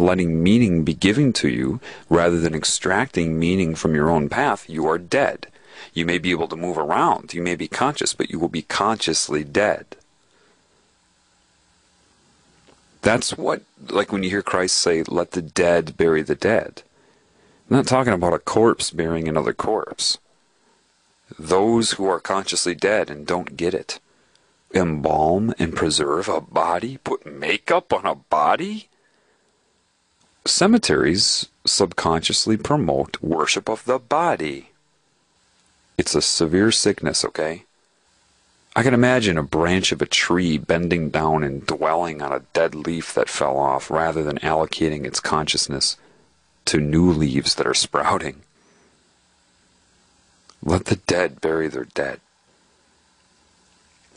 letting meaning be given to you rather than extracting meaning from your own path, you are dead. You may be able to move around, you may be conscious, but you will be consciously dead. That's what, like when you hear Christ say, let the dead bury the dead. I'm not talking about a corpse burying another corpse. Those who are consciously dead and don't get it. Embalm and preserve a body? Put makeup on a body? Cemeteries subconsciously promote worship of the body. It's a severe sickness, okay? I can imagine a branch of a tree bending down and dwelling on a dead leaf that fell off rather than allocating its consciousness to new leaves that are sprouting. Let the dead bury their dead.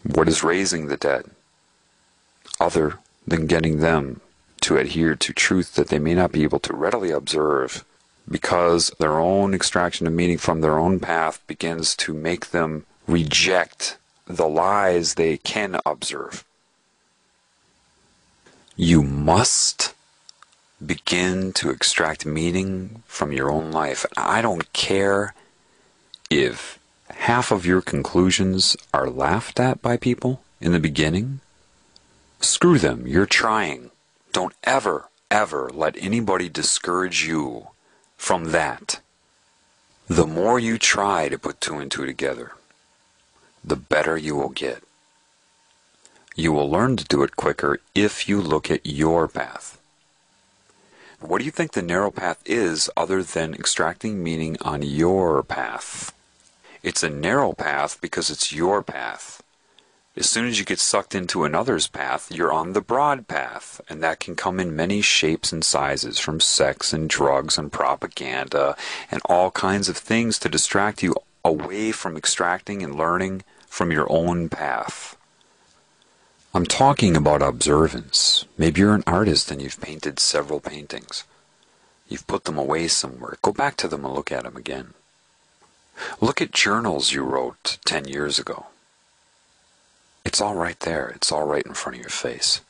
What is raising the dead, other than getting them to adhere to truth that they may not be able to readily observe because their own extraction of meaning from their own path begins to make them reject the lies they can observe? You must begin to extract meaning from your own life. And I don't care if half of your conclusions are laughed at by people in the beginning. Screw them, you're trying. Don't ever, ever let anybody discourage you from that. The more you try to put two and two together, the better you will get. You will learn to do it quicker if you look at your path. What do you think the narrow path is other than extracting meaning on your path? It's a narrow path because it's your path. As soon as you get sucked into another's path, you're on the broad path, and that can come in many shapes and sizes, from sex and drugs and propaganda and all kinds of things to distract you away from extracting and learning from your own path. I'm talking about observance. Maybe you're an artist and you've painted several paintings. You've put them away somewhere. Go back to them and look at them again. Look at journals you wrote 10 years ago. It's all right there. It's all right in front of your face.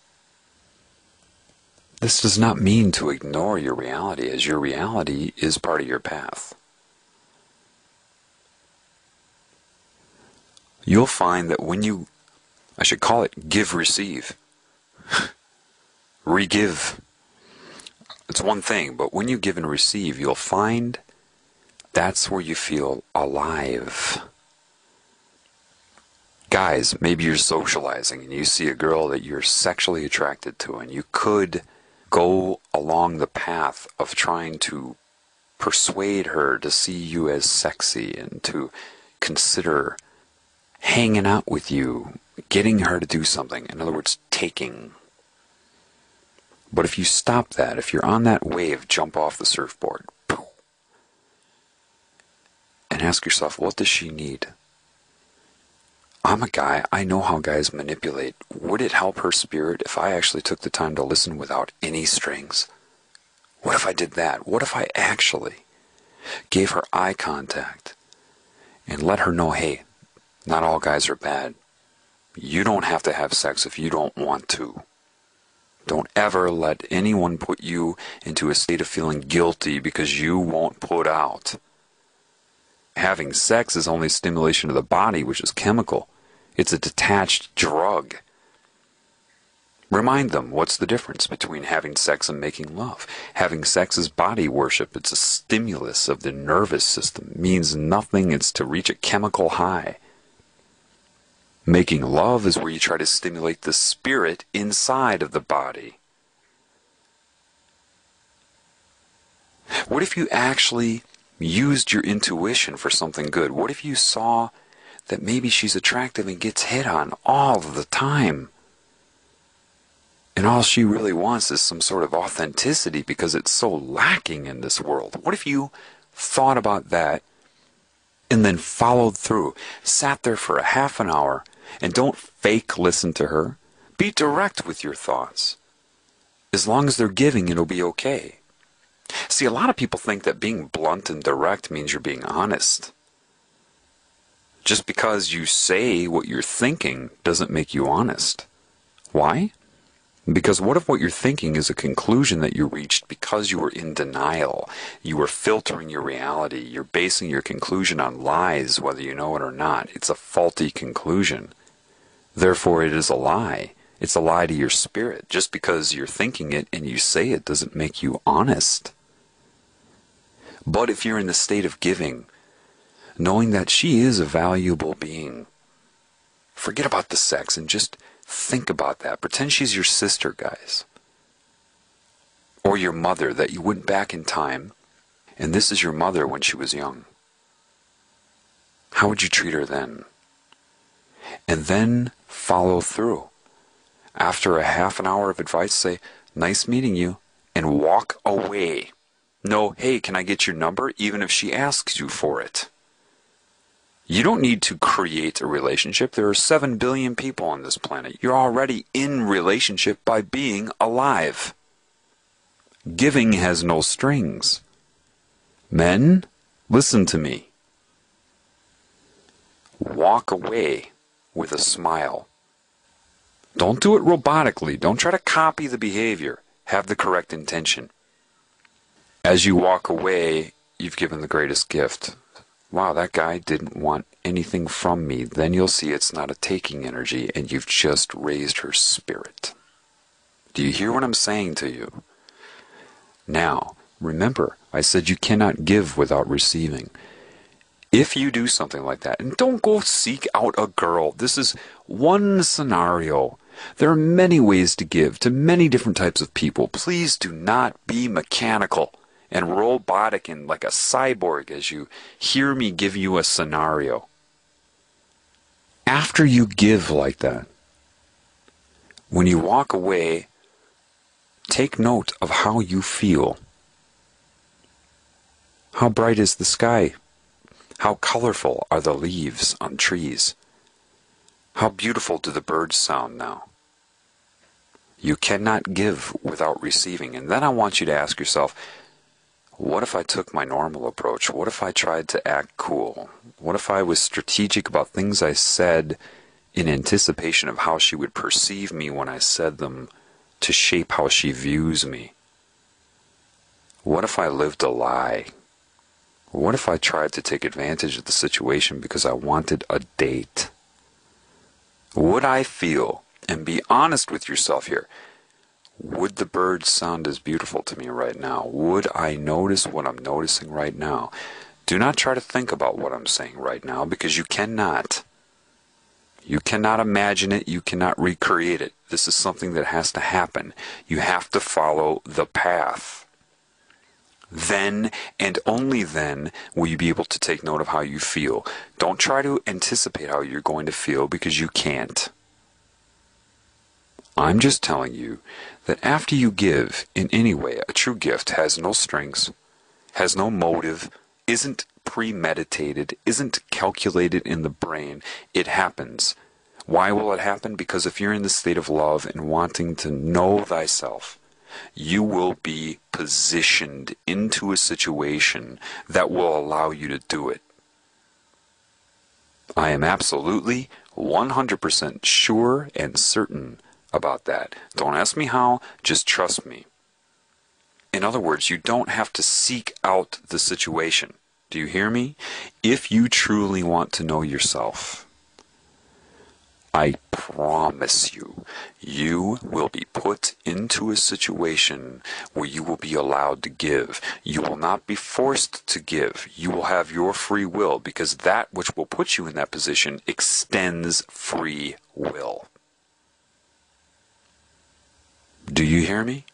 This does not mean to ignore your reality, as your reality is part of your path. You'll find that when you, I should call it give-receive, re-give. It's one thing, but when you give and receive, you'll find that's where you feel alive. Guys, maybe you're socializing and you see a girl that you're sexually attracted to, and you could go along the path of trying to persuade her to see you as sexy and to consider hanging out with you, getting her to do something. In other words, taking. But if you stop that, if you're on that wave, jump off the surfboard and ask yourself, what does she need? I'm a guy, I know how guys manipulate. Would it help her spirit if I actually took the time to listen without any strings? What if I did that? What if I actually gave her eye contact and let her know, hey, not all guys are bad. You don't have to have sex if you don't want to. Don't ever let anyone put you into a state of feeling guilty because you won't put out. Having sex is only stimulation of the body, which is chemical. It's a detached drug. Remind them what's the difference between having sex and making love. Having sex is body worship. It's a stimulus of the nervous system. It means nothing. It's to reach a chemical high. Making love is where you try to stimulate the spirit inside of the body. What if you actually used your intuition for something good? What if you saw that maybe she's attractive and gets hit on all the time, and all she really wants is some sort of authenticity because it's so lacking in this world? What if you thought about that and then followed through, sat there for a half an hour, and don't fake listen to her? Be direct with your thoughts. As long as they're giving, it'll be okay. See, a lot of people think that being blunt and direct means you're being honest. Just because you say what you're thinking doesn't make you honest. Why? Because what if what you're thinking is a conclusion that you reached because you were in denial? You were filtering your reality. You're basing your conclusion on lies, whether you know it or not. It's a faulty conclusion. Therefore, it is a lie. It's a lie to your spirit. Just because you're thinking it and you say it doesn't make you honest. But if you're in the state of giving, knowing that she is a valuable being, forget about the sex and just think about that. Pretend she's your sister, guys. Or your mother, that you went back in time, and this is your mother when she was young. How would you treat her then? And then follow through. After a half an hour of advice, say, nice meeting you, and walk away. No, hey, can I get your number? Even if she asks you for it. You don't need to create a relationship. There are 7 billion people on this planet. You're already in relationship by being alive. Giving has no strings. Men, listen to me. Walk away with a smile. Don't do it robotically. Don't try to copy the behavior. Have the correct intention. As you walk away, you've given the greatest gift. Wow, that guy didn't want anything from me. Then you'll see it's not a taking energy, and you've just raised her spirit. Do you hear what I'm saying to you? Now, remember, I said you cannot give without receiving. If you do something like that, and don't go seek out a girl. This is one scenario. There are many ways to give to many different types of people. Please do not be mechanical and robotic and like a cyborg as you hear me give you a scenario. After you give like that, when you walk away, take note of how you feel. How bright is the sky? How colorful are the leaves on trees? How beautiful do the birds sound now? You cannot give without receiving. And then I want you to ask yourself, what if I took my normal approach? What if I tried to act cool? What if I was strategic about things I said in anticipation of how she would perceive me when I said them to shape how she views me? What if I lived a lie? What if I tried to take advantage of the situation because I wanted a date? Would I feel, and be honest with yourself here, would the birds sound as beautiful to me right now? Would I notice what I'm noticing right now? Do not try to think about what I'm saying right now, because you cannot. You cannot imagine it. You cannot recreate it. This is something that has to happen. You have to follow the path. Then, and only then, will you be able to take note of how you feel. Don't try to anticipate how you're going to feel, because you can't. I'm just telling you that after you give in any way, a true gift has no strings, has no motive, isn't premeditated, isn't calculated in the brain. It happens. Why will it happen? Because if you're in the state of love and wanting to know thyself, you will be positioned into a situation that will allow you to do it. I am absolutely 100% sure and certain about that. Don't ask me how, just trust me. In other words, you don't have to seek out the situation. Do you hear me? If you truly want to know yourself, I promise you, you will be put into a situation where you will be allowed to give. You will not be forced to give. You will have your free will, because that which will put you in that position extends free will. Do you hear me?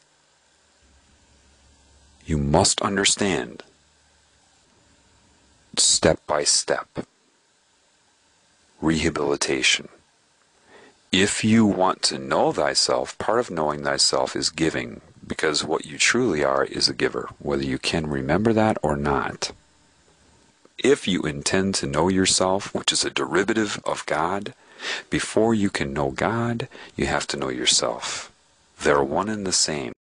You must understand, step by step, rehabilitation. If you want to know thyself, part of knowing thyself is giving, because what you truly are is a giver, whether you can remember that or not. If you intend to know yourself, which is a derivative of God, before you can know God, you have to know yourself. They're one and the same.